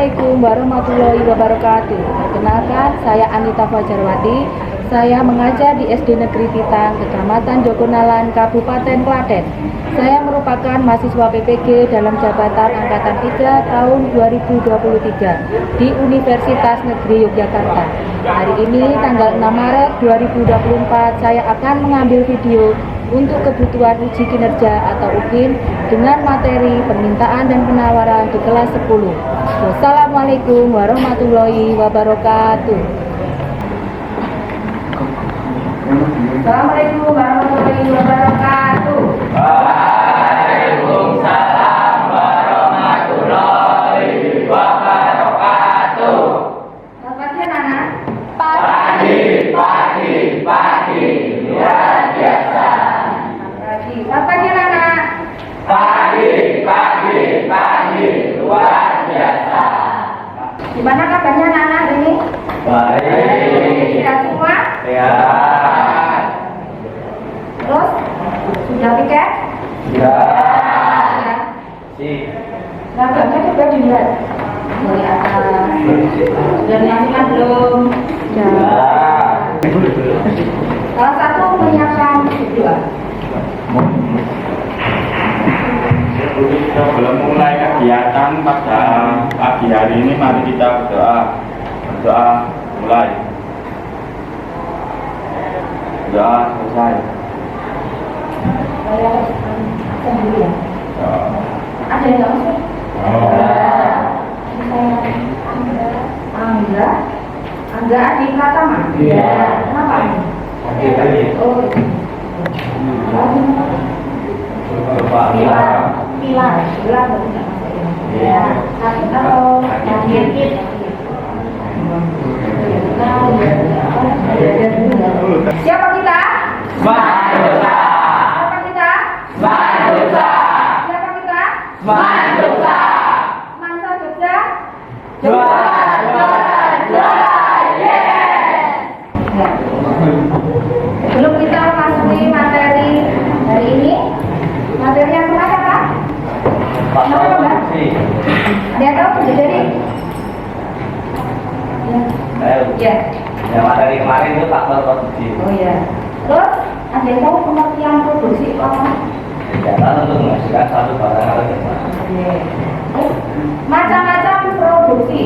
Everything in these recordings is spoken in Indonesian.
Assalamualaikum warahmatullahi wabarakatuh. Perkenalkan, saya Anita Fajarwati. Saya mengajar di SD Negeri Titang, Kecamatan Jogonalan, Kabupaten Klaten. Saya merupakan mahasiswa PPG dalam jabatan Angkatan 3 tahun 2023 di Universitas Negeri Yogyakarta. Hari ini tanggal 6 Maret 2024 saya akan mengambil video untuk kebutuhan uji kinerja atau UKIN dengan materi permintaan dan penawaran di kelas 10. Wassalamualaikum warahmatullahi wabarakatuh. Assalamualaikum warahmatullahi wabarakatuh. Waalaikumsalam warahmatullahi wabarakatuh. Selamat pagi anak-anak. Pagi, luar biasa. Selamat pagi anak-anak. Pagi, luar biasa. Gimana kabarnya anak-anak ini? Baik. Sehat semua? Ya. Terus sudah piket? Ya. Ya. Si. Seragamnya coba dilihat dari atas. Sudah menyaksikan belum? Sudah. Salah satu menyiapkan doa. Sebelum mulai kegiatan pada pagi hari ini, mari kita berdoa mulai. Doa selesai. Saya sendiri ya. Ada yang nggak masuk? Saya Angga Adi Pratama. Iya. Kenapa? Oh. Pilar baru nggak masuk ya. Sakit atau sakit? Siapa kita? Mandusa. Siapa kita? Mandusa. Siapa kita? Mandusa. Mansa Jogja. Juara. Yes. Sebelum kita masuki materi hari ini, materi yang kemana Pak? Nama apa Mbak? Ada yang tahu? Jadi? Ya. Yang materi kemarin itu faktor produksi. Oh ya. Terus ada yang tahu pengertian produksi itu apa? Kegiatan untuk menghasilkan satu barang atau jasa. Oke. Macam-macam produksi.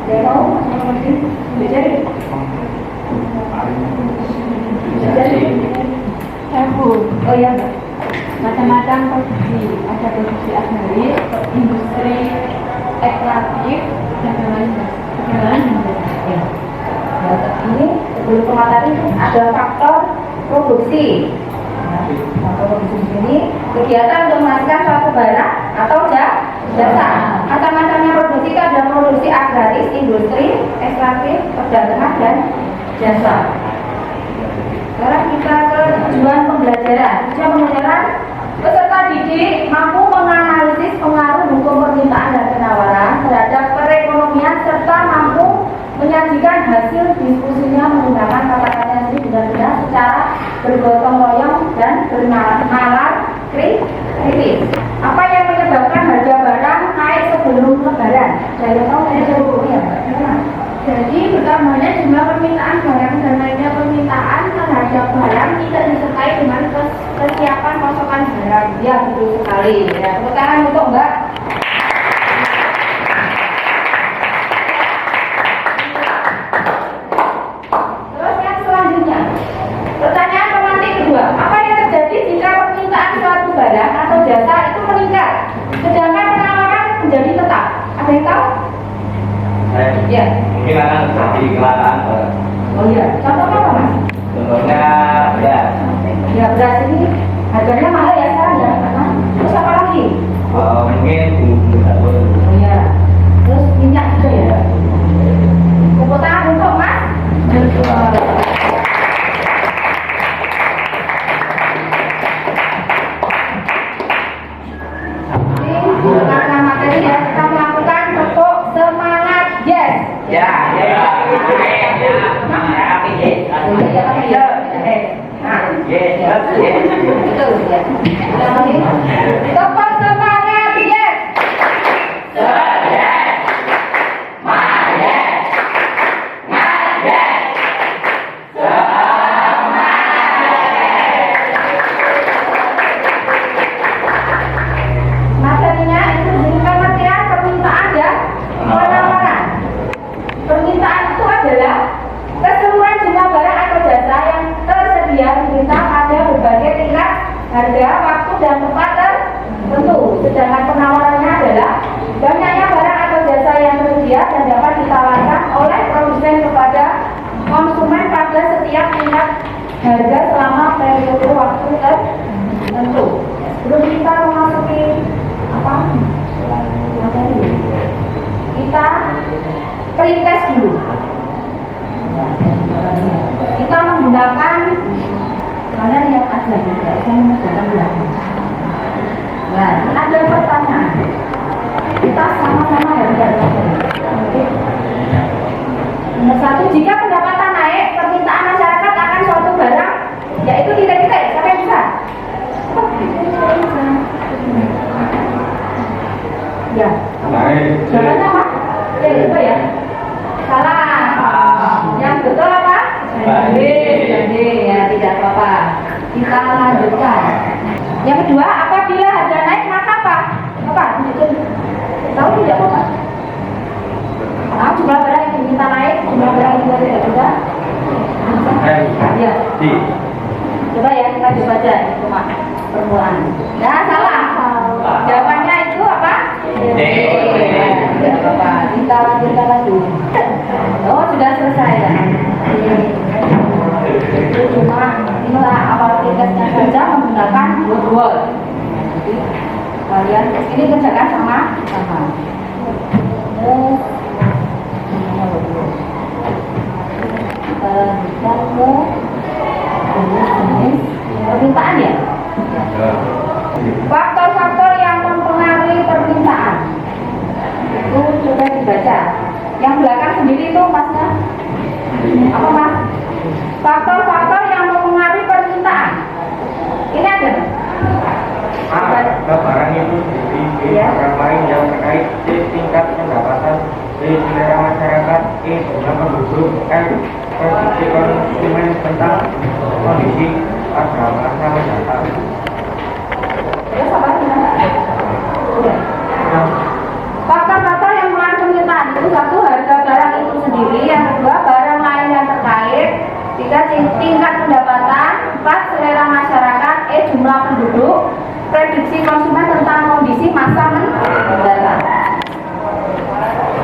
Ada yang tahu macam-macam produksi? Jadi? Oh ya. Macam-macam produksi. Ada produksi agraris, industri, ekstraktif, dan lain-lain. Ya. Ini sebelum materi ada faktor produksi. Faktor produksi di sini kegiatan untuk menghasilkan suatu barang atau jasa. Macam-macamnya produksi itu ada produksi agraris, industri, ekstraktif, perdagangan dan jasa. Sekarang kita ke tujuan pembelajaran. Tujuan pembelajaran, peserta didik mampu menganalisis pengaruh hukum permintaan dan penawaran terhadap perekonomian serta mampu menyajikan hasil diskusinya menggunakan kata-kata yang benar-benar secara bergotong royong dan bernalar kritis. Apa yang menyebabkan harga barang naik sebelum lebaran? Saya tahu saya jauh ya, Mbak. Jadi bertambahnya jumlah permintaan barang dan naiknya permintaan terhadap barang tidak disertai dengan kesiapan pasokan barang. Ya betul sekali. Ya, tepuk tangan untuk Mbak. Terus yang selanjutnya, pertanyaan pemantik kedua. Apa yang terjadi jika permintaan suatu barang atau jasa itu meningkat, sedangkan penawaran menjadi tetap? Ada yang tahu? Ya. Mungkin akan terjadi kelangkaan barang. Oh iya. Contohnya apa Mas? Contohnya beras. Ya beras ini harganya mahal ya sekarang ya. Terus apa lagi? Mungkin bumbu dapur. Oh iya. Terus minyak juga ya. Tepuk tangan untuk Mas. Ini karena materi ya kita melakukan tepuk semangat yes. Ya. Betul ya. Tepuk semangat yes. harga, waktu, dan tempat tertentu. Sedangkan penawarannya adalah banyaknya barang atau jasa yang tersedia dan dapat ditawarkan oleh produsen kepada konsumen pada setiap tingkat harga selama periode waktu tertentu. Sebelum kita memasuki apa? Kita pretest dulu. Kita menggunakan kalian lihat aja juga, saya menggunakan belakang. Nah, ada pertanyaan. Kita sama-sama harga. Nomor 1, jika pendapatan naik, permintaan masyarakat akan suatu barang, yaitu titik-titik. Siapa yang bisa? Ya. Naik. Jawabannya apa? Itu ya. Salah. Yang betul apa? Jadi ya tidak apa-apa. Kita lanjutkan. Yang kedua, apabila harga naik maka apa? Apa? Tahu tidak apa? Nah, jumlah barang yang diminta naik, jumlah barang yang tidak sudah. Ya. Coba ya kita coba aja cuma permulaan. Nah, salah. Jawabannya itu apa? Tidak apa-apa. Kita lanjutkan lagi. Oh, sudah selesai ya. Itu cuma inilah awal tiketnya saja menggunakan word. Jadi kalian ini kerjakan sama. Kita ke jenis permintaan ya. Faktor-faktor yang mempengaruhi permintaan itu sudah dibaca. Yang belakang sendiri itu masnya apa mas? Faktor-faktor yang mempengaruhi permintaan. Ini ada. Barang itu sendiri, barang lain yang terkait tingkat pendapatan, selera masyarakat, jumlah penduduk, prediksi konsumen tentang kondisi pada masa mendatang. Terus apa sih? Faktor-faktor yang mempengaruhi permintaan itu satu, harga barang itu sendiri, yang kedua barang lain yang terkait, tiga tingkat pendapatan, empat selera masyarakat, jumlah penduduk, prediksi konsumen tentang kondisi masa mendatang.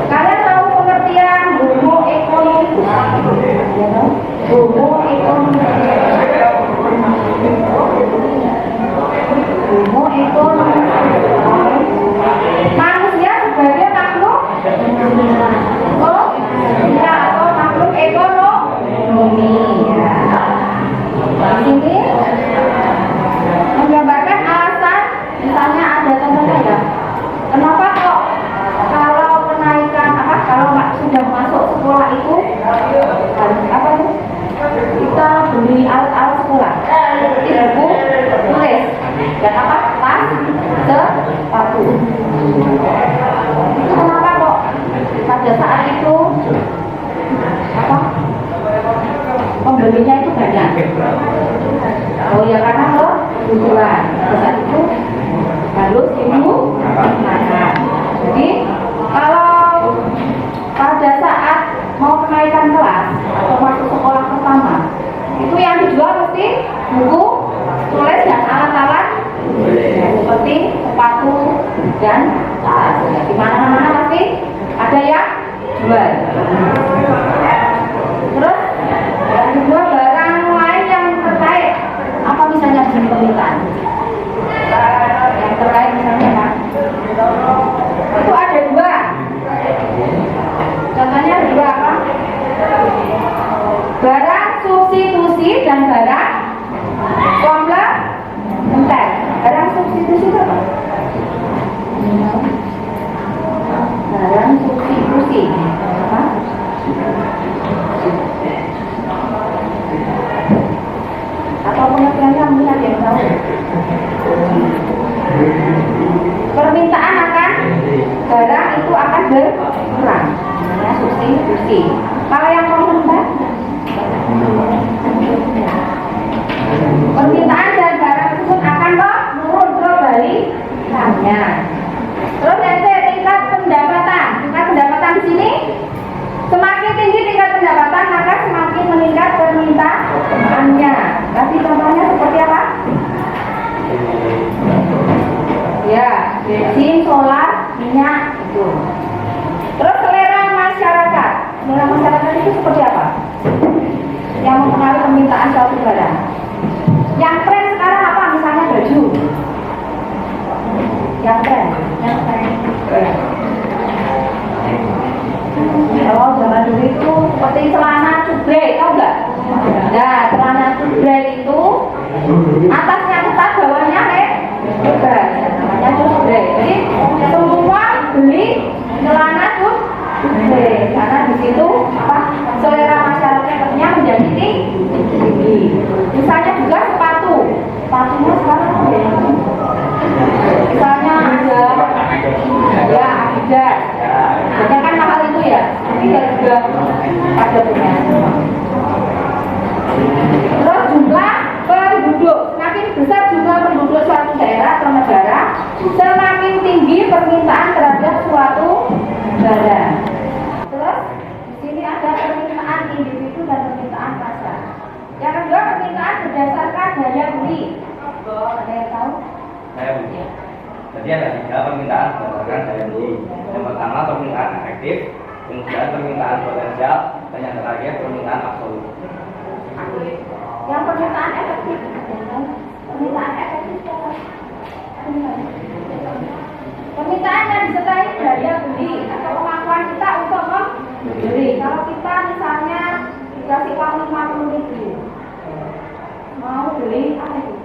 Kalian tahu pengertian homo economicus? Homo economicus. Homo economicus. Manusia sebagai makhluk ya, atau makhluk ekonomi. Di sini menggambarkan alasan, misalnya ada contohnya ya. Kenapa kok kalau kenaikan apa kalau sudah masuk sekolah itu apa itu kita beli alat-alat sekolah, buku, tulis, dan apa tas, sepatu. Kenapa kok pada saat itu apa pembelinya itu banyak? Oh ya karena lo kebutuhan pada saat itu harus ibu makan. Jadi kalau pada saat mau kenaikan kelas atau masuk sekolah pertama itu yang dijual mesti buku, tulis dan alat-alat seperti sepatu dan tas. Di mana-mana pasti ada yang jual. Terus yang kedua barang lain yang terkait apa misalnya di permintaan yang terkait misalnya kan itu ada dua. Contohnya dua apa? Barang substitusi dan barang komplementer. Barang substitusi itu apa? Barang substitusi apa? Atau pengertiannya mungkin ada yang tahu? minyak itu. Terus selera masyarakat. Selera masyarakat itu seperti apa? Yang mempengaruhi permintaan suatu barang. Yang tren sekarang apa? Misalnya baju. Yang tren. Oh, zaman dulu itu seperti celana cubrek, tau nggak? Nah, celana cubrek itu atasnya ketat, bawahnya lebar, namanya cubrek. Jadi semua beli celana cubrek karena di situ apa? Selera masyarakatnya menjadi tinggi. Misalnya juga sepatunya sekarang misalnya ada ya Adidas, banyak kan mahal itu ya, tapi ya juga pada punya. Terus jumlah penduduk, semakin besar jumlah penduduk suatu daerah atau negara, semakin tinggi permintaan terhadap suatu barang. Terus di sini ada permintaan individu dan permintaan pasar. Yang kedua permintaan berdasarkan daya beli. Ada yang tahu? Daya beli. Jadi ada 3 permintaan berdasarkan daya beli. Yang pertama permintaan efektif, kemudian permintaan potensial, dan yang terakhir permintaan absolut. Yang permintaan efektif, permintaan efektif apa? Permintaan yang disertai daya beli atau kemampuan kita untuk membeli. Kalau kita misalnya dikasih uang 50.000, mau beli apa itu?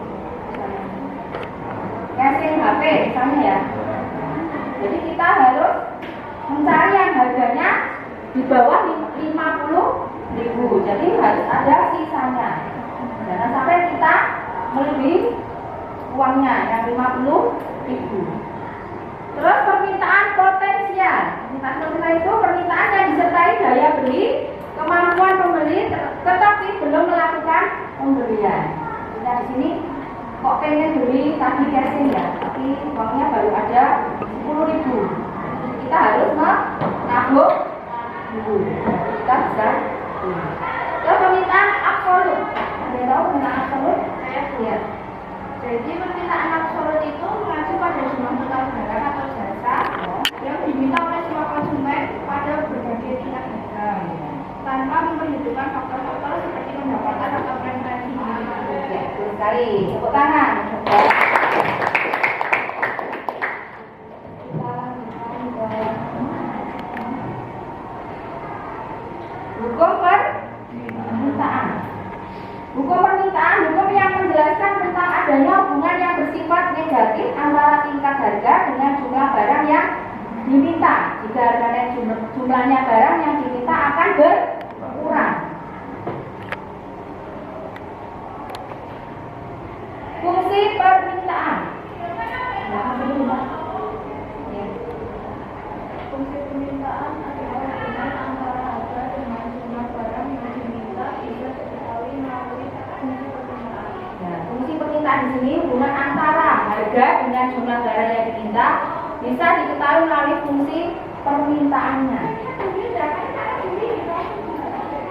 Casing HP misalnya ya. Jadi kita harus mencari yang harganya di bawah 50.000. Jadi harus ada sisanya. Jangan sampai kita melebihi uangnya yang 50.000. Terus permintaan potensial. Permintaan potensial itu permintaan yang disertai daya beli, kemampuan pembeli, tetapi belum melakukan pembelian. Nah di sini kok pengen beli tadi casing ya, tapi uangnya baru ada 10.000. Kita harus menabung dulu. Kita bisa. Terus permintaan absolut. Ada yang tahu permintaan absolut? Ya. Jadi permintaan absolut itu mengacu pada jumlah total barang atau jasa yang diminta oleh semua konsumen pada berbagai tingkat harga, tanpa memperhitungkan faktor-faktor seperti pendapatan atau preferensi. Ya, betul sekali. Tepuk tangan. Hukum permintaan. Hukum permintaan, hukum yang menjelaskan tentang adanya hubungan yang bersifat negatif antara tingkat harga dengan jumlah barang yang diminta. Jika harganya jumlahnya barang yang diminta akan berkurang. Fungsi permintaan. Fungsi permintaan adalah hubungan antara harga dengan jumlah barang yang diminta bisa diketahui melalui fungsi permintaan. Nah, fungsi permintaan di sini hubungan antara harga dengan jumlah barang yang diminta bisa diketahui melalui fungsi permintaannya.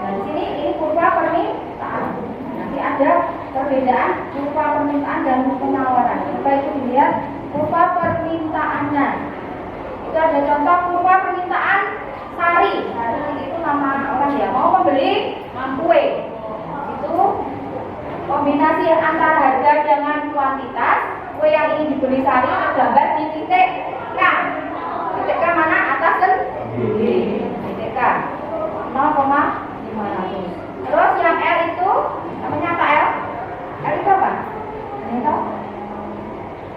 Nah, di sini ini kurva permintaan. Nanti ada perbedaan kurva permintaan dan penawaran. Coba itu dilihat kurva permintaannya. Itu ada contoh kurva permintaan Sari. Sari itu nama orang ya, mau membeli kue. Itu kombinasi antara harga dengan kuantitas. Kue yang ingin dibeli Sari tergambar di titik K. Titik K mana? Atas sendiri. Titik K 0,500. Terus yang L itu namanya apa L? L itu apa? Ini tahu?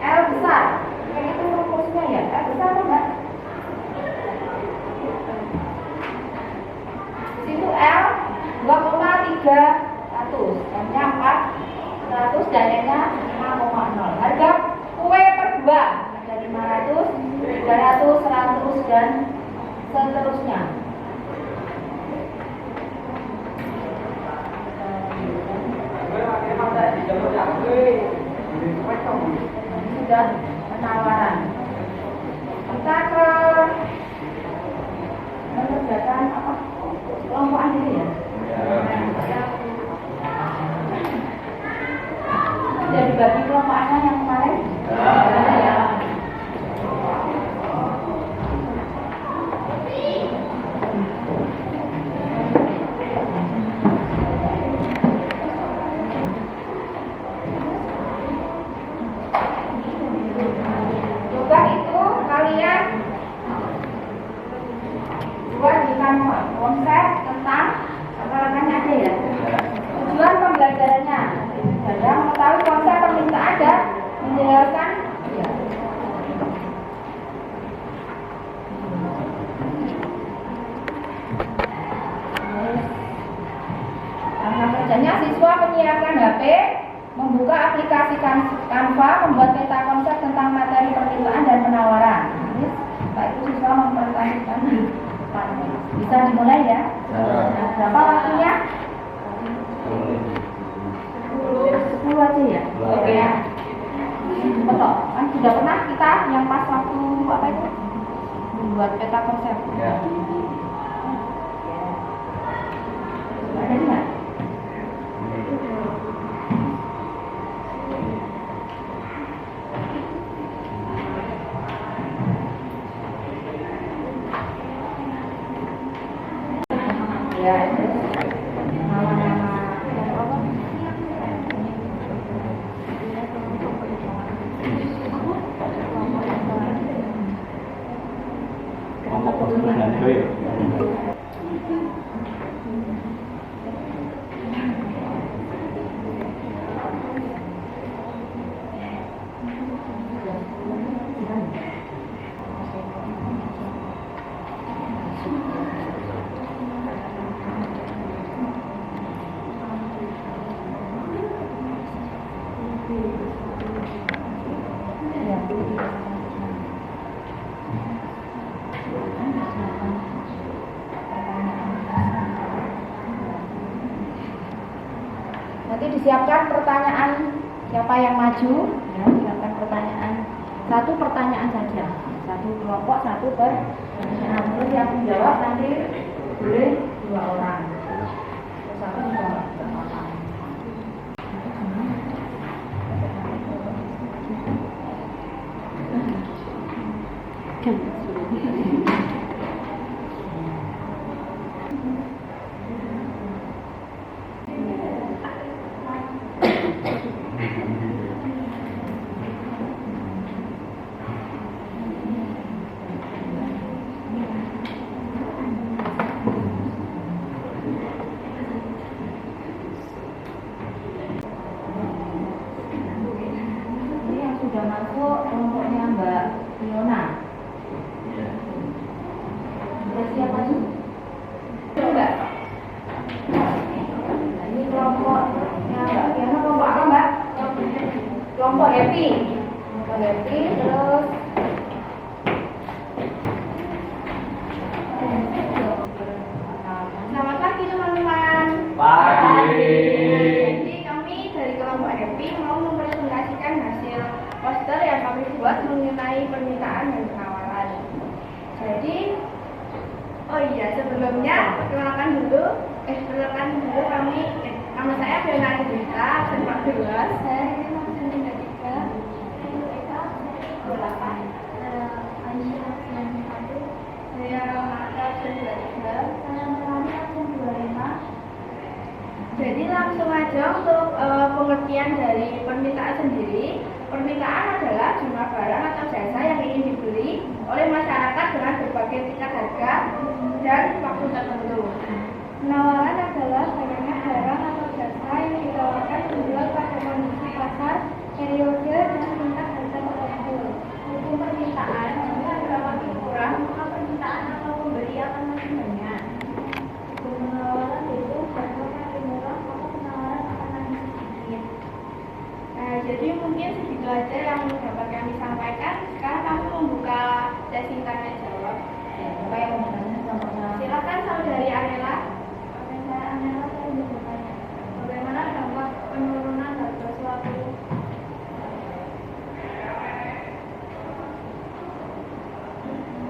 L besar. Kayak itu rumusnya ya. L besar apa enggak? Situ L 2,300, M-nya 400 dan N-nya 5,0. Harga kue per 2 ada 500, 300, 100 dan seterusnya. Sudah penawaran. Kita ke mengerjakan apa? Kelompokan ini ya. Sudah dibagi kelompokannya yang kemarin? Ya. kan? Ya. Langkah kerjanya siswa menyiapkan HP, membuka aplikasi Canva, membuat peta konsep tentang materi permintaan dan penawaran. Jadi, Pak Ibu siswa mempresentasikan di depannya. Bisa dimulai ya? Nah, berapa waktunya? 10 aja ya? Oke ya. Betul. Kan sudah pernah kita yang pas waktu apa itu? Membuat peta konsep. Ya. Ada nggak? Ya, nama-nama nanti disiapkan pertanyaan siapa yang maju ya, siapkan pertanyaan satu pertanyaan saja, satu kelompok satu pertanyaan, terus yang menjawab nanti boleh 2 orang, terus aku juga nggak apa-apa. Ini yang sudah masuk kelompoknya Mbak Fiona. Sudah siap maju? Enggak. Nah, ini kelompoknya Mbak Fiona, kelompok apa Mbak? Kelompok happy. Kelompok happy, terus selamat pagi teman-teman. Pagi. Jadi kami dari kelompok happy mau mempresentasikan hasil poster yang kami buat mengenai permintaan dan penawaran. Jadi, oh iya sebelumnya perkenalkan dulu kami. Nama saya Fiona Adita, absen 14. Saya ini absen 33. Mereka 28. Aisyah absen 1. Saya Mata absen 23. Saya Melani absen 25. Jadi langsung aja untuk pengertian dari permintaan sendiri. Permintaan adalah jumlah barang atau jasa yang ingin dibeli oleh masyarakat dengan berbagai tingkat harga dan waktu tertentu. Penawaran adalah banyaknya barang atau jasa yang ditawarkan menjual pada kondisi pasar, periode, dan tingkat harga tertentu. Hukum permintaan, jika harga makin murah, maka permintaan atau pembeli akan makin banyak. Hukum penawaran itu harga makin murah, maka penawaran akan makin sedikit. Nah, jadi mungkin segitu aja yang dapat kami sampaikan. Sekarang kami membuka sesi tanya jawab. Siapa yang mau bertanya? Silakan saudari Anela. Anela, saya mau bertanya. Bagaimana dampak penurunan harga suatu?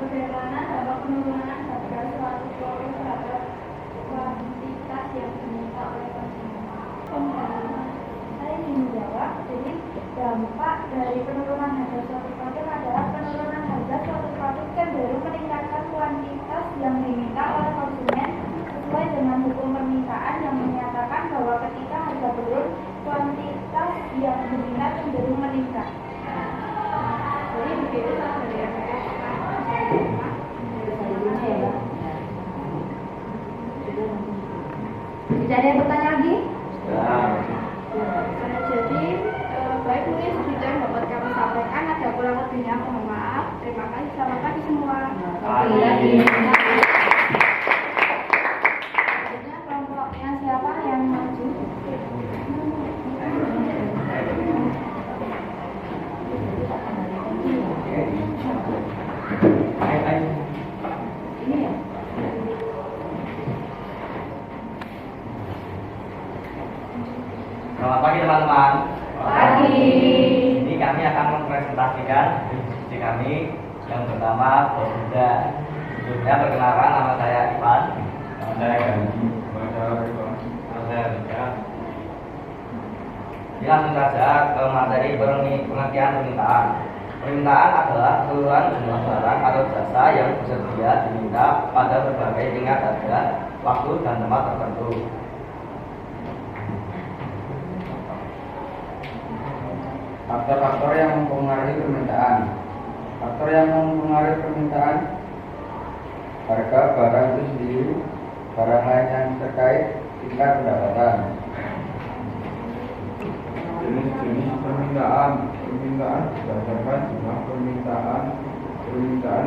Bagaimana dampak penurunan harga suatu produk terhadap kuantitas yang diminta oleh konsumen? Saya ingin menjawab. Jadi dampak dari penurunan harga suatu produk adalah penurunan harga suatu produk cenderung meningkatkan kuantitas yang diminta oleh konsumen sesuai dengan hukum permintaan yang menyatakan bahwa ketika harga turun, kuantitas yang diminta lebihnya mohon maaf. Terima kasih. Selamat pagi semua. Selanjutnya kelompoknya siapa yang maju? Ini ya? Selamat pagi teman-teman. Pagi. Ini kami akan mempresentasikan diskusi kami yang pertama berbeda. Sebelumnya perkenalkan, nama saya Ivan. Nama saya Gandhi. Nama saya Riko. Nama saya Rika. Jadi langsung saja ke materi pengertian permintaan. Permintaan adalah keseluruhan jumlah barang atau jasa yang bersedia diminta pada berbagai tingkat harga, waktu dan tempat tertentu. Faktor-faktor yang mempengaruhi permintaan. Faktor yang mempengaruhi permintaan: harga barang itu sendiri, barang lain yang terkait, tingkat pendapatan. Jenis-jenis permintaan. Permintaan berdasarkan jumlah permintaan. Permintaan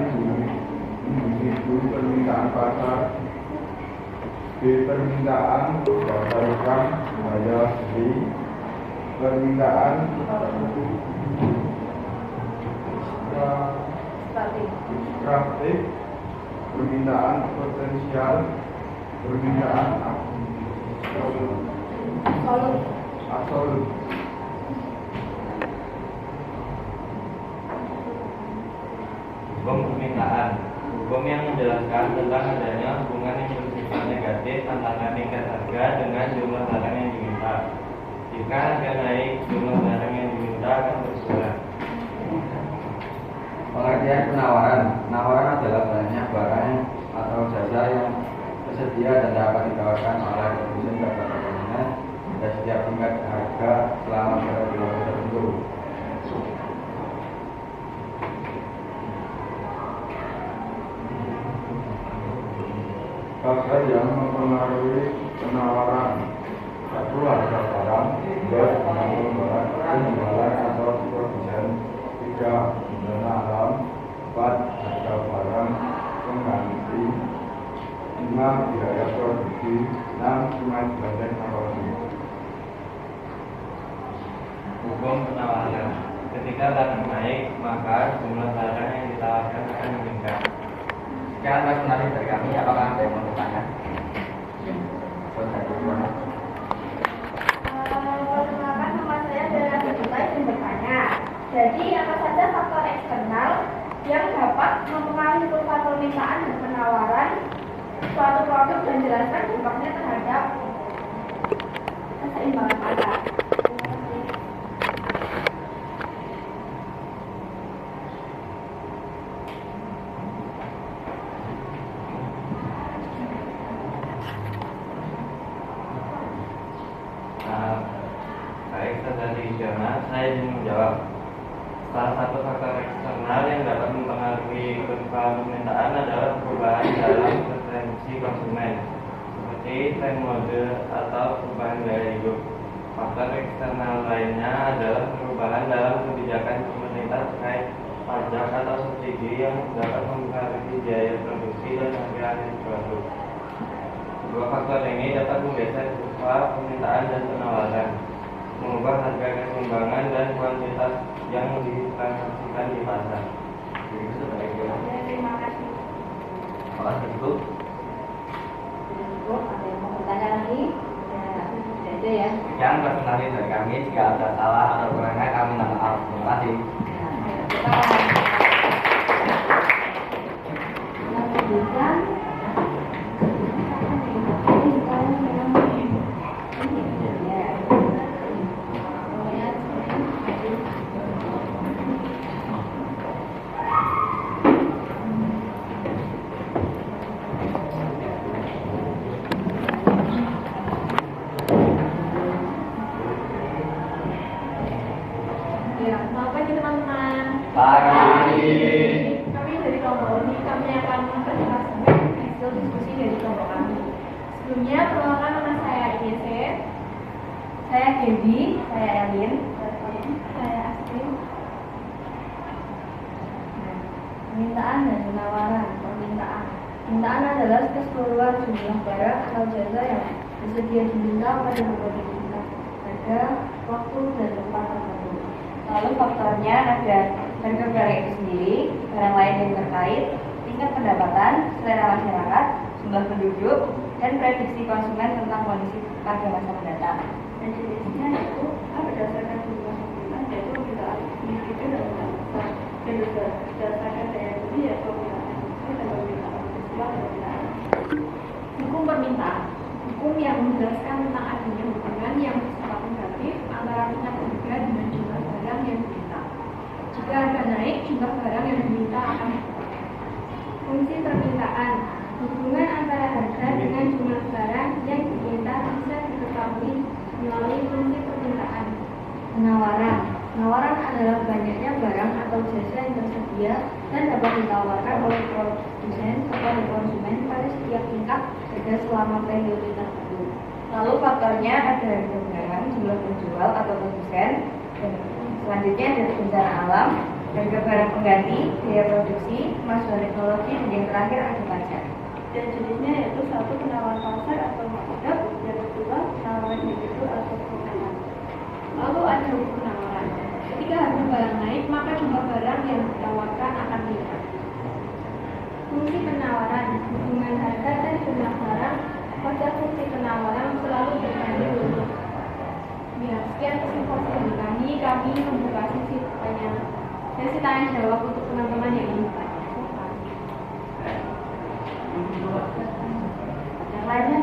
individu, permintaan pasar. B. Permintaan berdasarkan daya beli. Permintaan praktik, permintaan potensial, permintaan absolut. Hukum permintaan. Hukum yang menjelaskan tentang adanya hubungan yang bersifat negatif antara tingkat harga dengan jumlah barang yang diminta. Jika harga naik, jumlah barang yang diminta akan berkurang. Pengertian penawaran. Penawaran adalah banyak barang atau jasa yang tersedia dan dapat ditawarkan oleh produsen kepada konsumen pada setiap tingkat harga selama periode tertentu. Faktor yang mempengaruhi penawaran. 1. Harga barang. 2. Pengaruh barang, penjualan atau produsen. 3. Bencana alam. 4. Harga barang pengganti. 5. Biaya produksi. 6. Kemajuan teknologi. Hukum penawaran. Ketika barang naik, maka jumlah barang yang ditawarkan akan meningkat. Sekian presentasi dari kami. Apakah ada yang mau bertanya? Perkenalkan, nama saya adalah Dita yang bertanya. Jadi apa saja faktor eksternal yang dapat mempengaruhi kurva permintaan dan penawaran suatu produk dan jelaskan dampaknya terhadap keseimbangan pasar. Baik, dari Jonas, saya ingin menjawab. Salah satu faktor eksternal yang dapat mempengaruhi kurva permintaan adalah perubahan dalam preferensi konsumen, seperti tren mode atau perubahan gaya hidup. Faktor eksternal lainnya adalah perubahan dalam kebijakan pemerintah terkait pajak atau subsidi yang dapat mempengaruhi biaya produksi dan harga akhir produk. Dua faktor ini dapat menggeser kurva permintaan dan penawaran, mengubah harga keseimbangan dan kuantitas yang ditransaksikan di pasar. Terima kasih. Terima kasih Bu. Ada yang mau bertanya lagi? Ya, ada ya. Sekian presentasi dari kami. Jika ada salah atau kekurangan, kami minta maaf. Terima kasih. Lanjutkan. Ya, selamat pagi teman-teman. Pagi. Kami dari kelompok ini, kami akan mempresentasikan hasil diskusi dari kelompok kami. Sebelumnya, perkenalkan nama saya IEC, saya Debbie, saya Elin, saya Astrid. Permintaan dan penawaran. Permintaan. Permintaan adalah keseluruhan jumlah barang atau jasa yang bersedia diminta pada berbagai tingkat, harga, waktu, dan tempat tertentu. Lalu faktornya ada harga barang itu sendiri, barang lain yang terkait, tingkat pendapatan, selera masyarakat, jumlah penduduk, dan prediksi konsumen tentang kondisi pada masa mendatang. Dan jenisnya itu berdasarkan jumlah konsumen, yaitu permintaan individu dan besar, dan berdasarkan daya beli yaitu permintaan industri dan permintaan industrial dan permintaan. Hukum permintaan, hukum yang menjelaskan tentang adanya hubungan yang bersifat negatif antara minat harga dengan jumlah barang yang diminta. Jika harga naik, jumlah barang yang diminta akan bertambah. Fungsi permintaan, hubungan antara harga dengan jumlah barang yang diminta bisa diketahui melalui fungsi permintaan. Penawaran, penawaran adalah banyaknya barang atau jasa yang tersedia dan dapat ditawarkan oleh produsen atau konsumen pada setiap tingkat harga selama periode tertentu. Lalu faktornya ada harga barang, jumlah penjual atau produsen, dan selanjutnya ada bencana alam, harga barang pengganti, biaya produksi, kemajuan teknologi, dan yang terakhir ada pajak. Dan jenisnya yaitu satu penawaran pasar atau market, yang kedua penawaran individu atau perusahaan. Lalu ada hukum penawaran. Ketika harga barang naik, maka jumlah barang yang ditawarkan akan meningkat. Fungsi penawaran, hubungan harga dan jumlah barang pada fungsi penawaran selalu berkaitan dengan. Ya, sekian informasi dari kami membuka sesi tanya jawab untuk teman-teman yang ingin bertanya. Yang lainnya,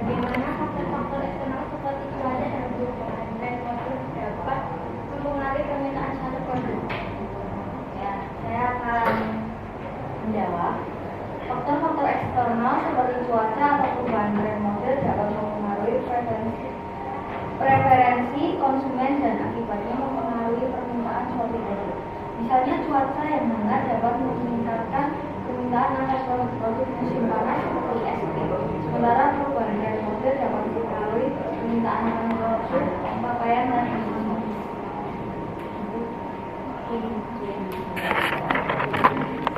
bagaimana faktor-faktor eksternal seperti cuaca dan perubahan tren model dapat mempengaruhi permintaan suatu produk? Ya, saya akan menjawab. Faktor-faktor eksternal seperti cuaca atau perubahan tren model dapat mempengaruhi preferensi konsumen dan akibatnya mempengaruhi permintaan suatu produk. Misalnya cuaca yang hangat dapat meningkatkan permintaan atas produk musim panas seperti es krim. Sementara perubahan tren model dapat mempengaruhi permintaan akan produk pakaian dan aksesoris.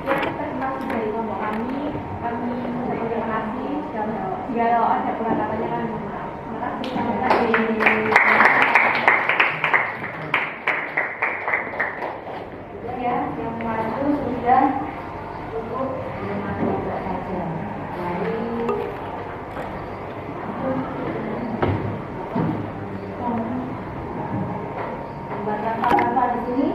Terima kasih dari kelompok kami mengucapkan terima kasih sudah menjawab. Jika ada kurang katanya kami mohon maaf. Terima kasih. Selamat pagi. Ya, yang maju sudah cukup 5 kelompok saja. Dari membaca apa di sini?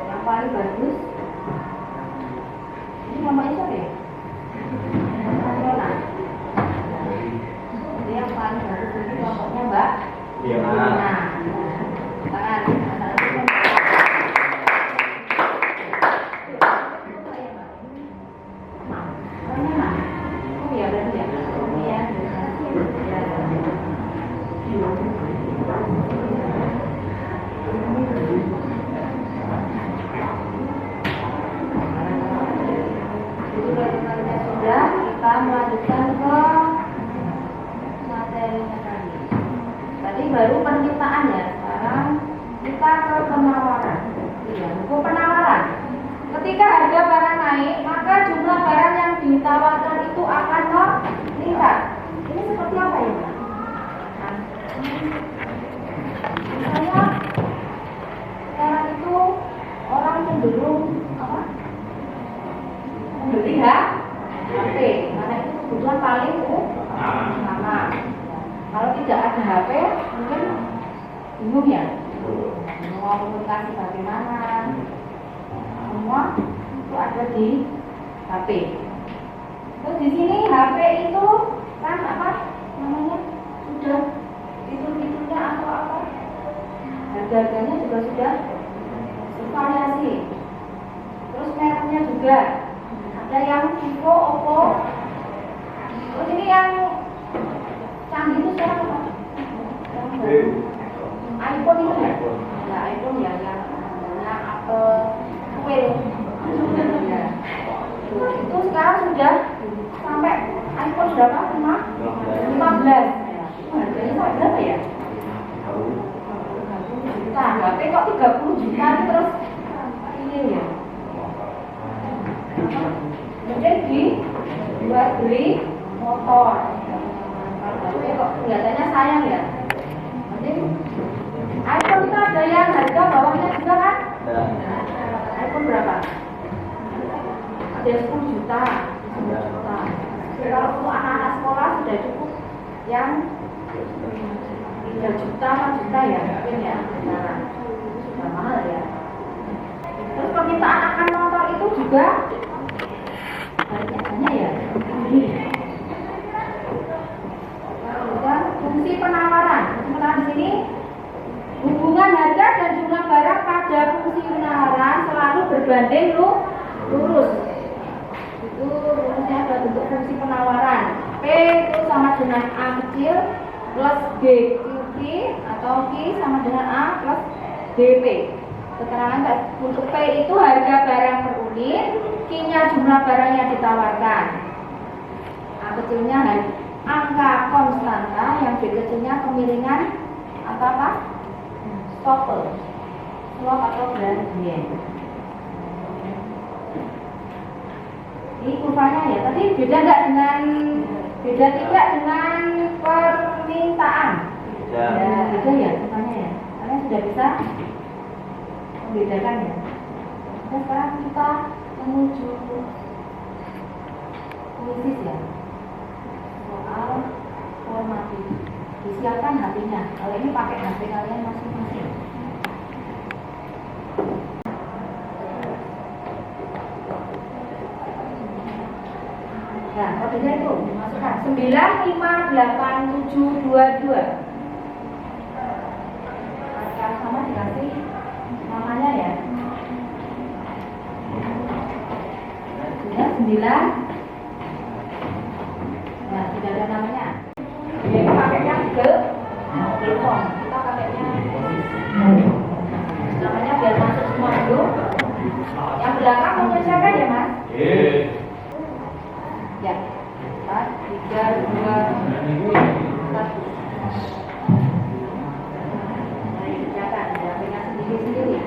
Yang paling bagus ini namanya siapa ya? Jadi yang paling bagus ini kelompoknya Mbak. Nah, tangan. Oh ya, berarti ya. Ini ya. Sudah, kita melanjutkan ke materinya tadi. Tadi baru permintaan ya, sekarang kita ke penawaran. Iya, hukum penawaran. Ketika harga barang naik, maka jumlah barang yang ditawarkan itu akan meningkat. Ini seperti apa ya, Mbak? Nah, misalnya sekarang itu orang cenderung apa? Membeli HP, karena itu kebutuhan paling utama. Kalau tidak ada HP, mungkin bingung ya. Mau komunikasi bagaimana? Semua itu ada di HP. Terus di sini HP itu kan apa namanya sudah fitur-fiturnya atau apa? Harga-harganya juga sudah bervariasi. Terus mereknya juga ada yang Vivo, Oppo. Terus ini yang canggih itu sekarang apa? yang 3 juta, 4 juta ya mungkin ya sekarang sudah mahal ya. Terus permintaan akan motor itu juga banyak ya. Dan fungsi penawaran di sini hubungan harga dan jumlah barang pada fungsi penawaran selalu berbanding lurus. Itu rumusnya adalah bentuk fungsi penawaran. P itu sama dengan A kecil plus B Q atau Q sama dengan A plus BP. Keterangan untuk P itu harga barang per unit, Q-nya jumlah barang yang ditawarkan, A kecilnya angka konstanta, yang B kecilnya kemiringan apa? Slope atau gradient. Ini kurvanya ya. Tadi beda tidak dengan permintaan? Ya, beda ya kurvanya ya. Kalian sudah bisa membedakan ya. Dan sekarang kita menuju kuisis ya. Soal formatif. Disiapkan HP-nya. Kalau ini pakai HP kalian masing-masing. Nah, kodenya itu dimasukkan 9587722. Sama dikasih namanya ya. 9. Nah, tidak ada namanya. Jadi pakainya telepon. Kita pakainya namanya biar masuk semua dulu. Yang belakang menyesuaikan ya mas? Ya. 4, 3, 2, 1. Nah, dicatat. Ya, dengan sendiri-sendiri.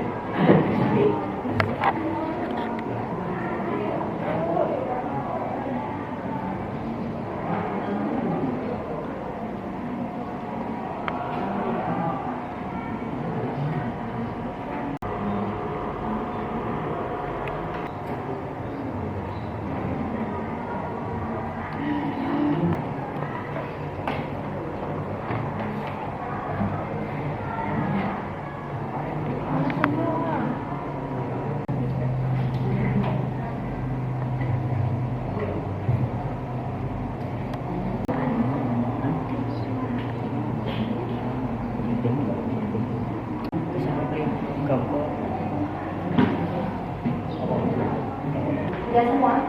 Sudah semua?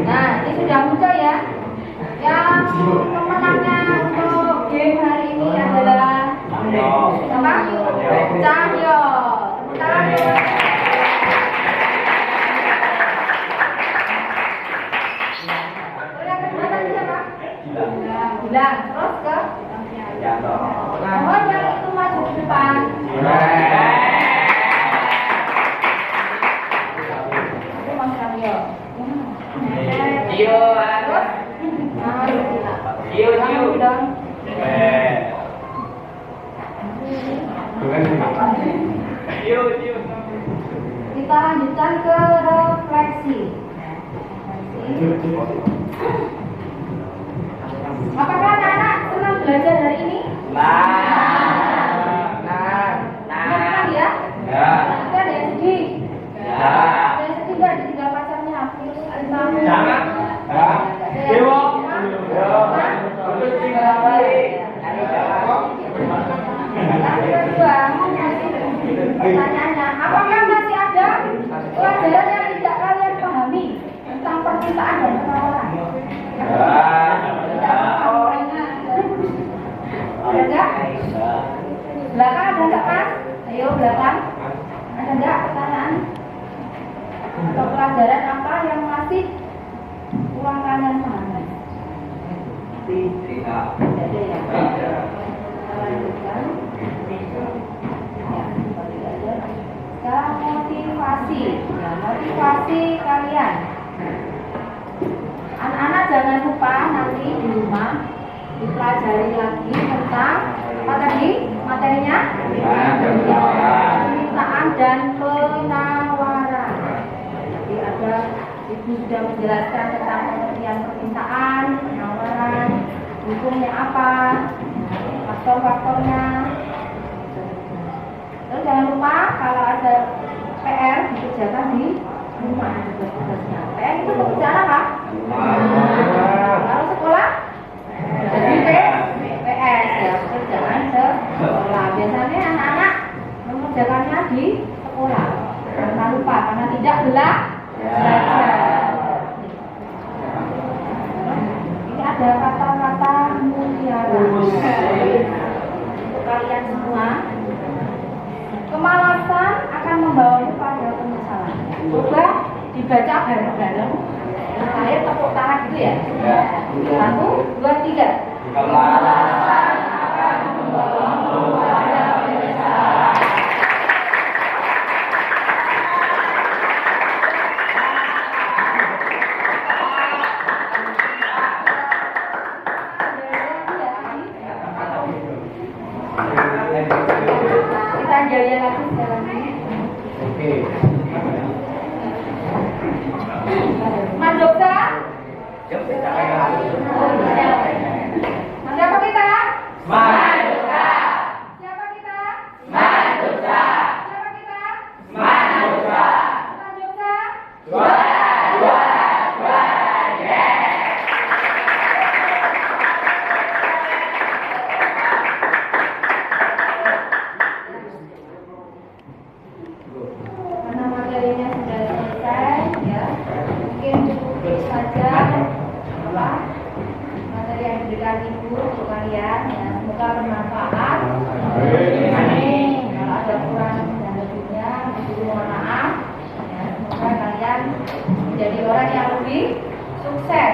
Nah, ini sudah muncul ya. Yang pemenangnya untuk game hari ini adalah siapa? Cahyo. Cahyo. Yang kedua tadi siapa? Gilang. Terus ke? Mohon yang itu maju ke depan. Kita lanjutkan ke refleksi. Apakah anak-anak senang belajar hari ini? Senang ya? Ada yang sedih? Ada yang sedih nggak ditinggal pacarnya? Jangan. Pertanyaannya, apakah masih ada pelajaran yang tidak kalian pahami tentang permintaan dan penawaran? Ada enggak? Belakang ada enggak mas? Ayo belakang. Ada enggak pertanyaan? Atau pelajaran apa yang masih kurang kalian pahami? Tidak ada ya? Kita lanjutkan. Motivasi, ya, motivasi kalian. Anak-anak jangan lupa nanti di rumah dipelajari lagi tentang apa tadi materinya? Permintaan dan penawaran. Jadi ada ibu sudah menjelaskan tentang pengertian permintaan, penawaran, hukumnya apa, faktor-faktornya. Terus jangan lupa kalau ada PR dikerjakan di rumah tugas-tugasnya. PR itu pekerjaan apa? Kalau sekolah jadi PS ya, pekerjaan sekolah. Biasanya anak-anak mengerjakannya di sekolah. Jangan lupa karena tidak belajar. Ini ada kata-kata mutiara untuk kalian semua. Kemalasan akan membawamu pada penyesalan. Coba dibaca bareng-bareng. Saya tepuk tangan gitu ya. 1, 2, 3. Kemalasan akan membawamu pada penyesalan. Kita jaya lagi sekali lagi. Mandoksa. Siapa kita? Mandoksa. Siapa kita? Mandoksa. Siapa kita? Mandoksa. Mandoksa. Juara, yeah. Karena materinya sudah selesai ya, mungkin cukup saja apa materi yang diberikan ibu untuk kalian ya, semoga bermanfaat. Amin. Kalau ada kurang dan lebihnya ibu mohon maaf ya, semoga kalian menjadi orang yang lebih sukses.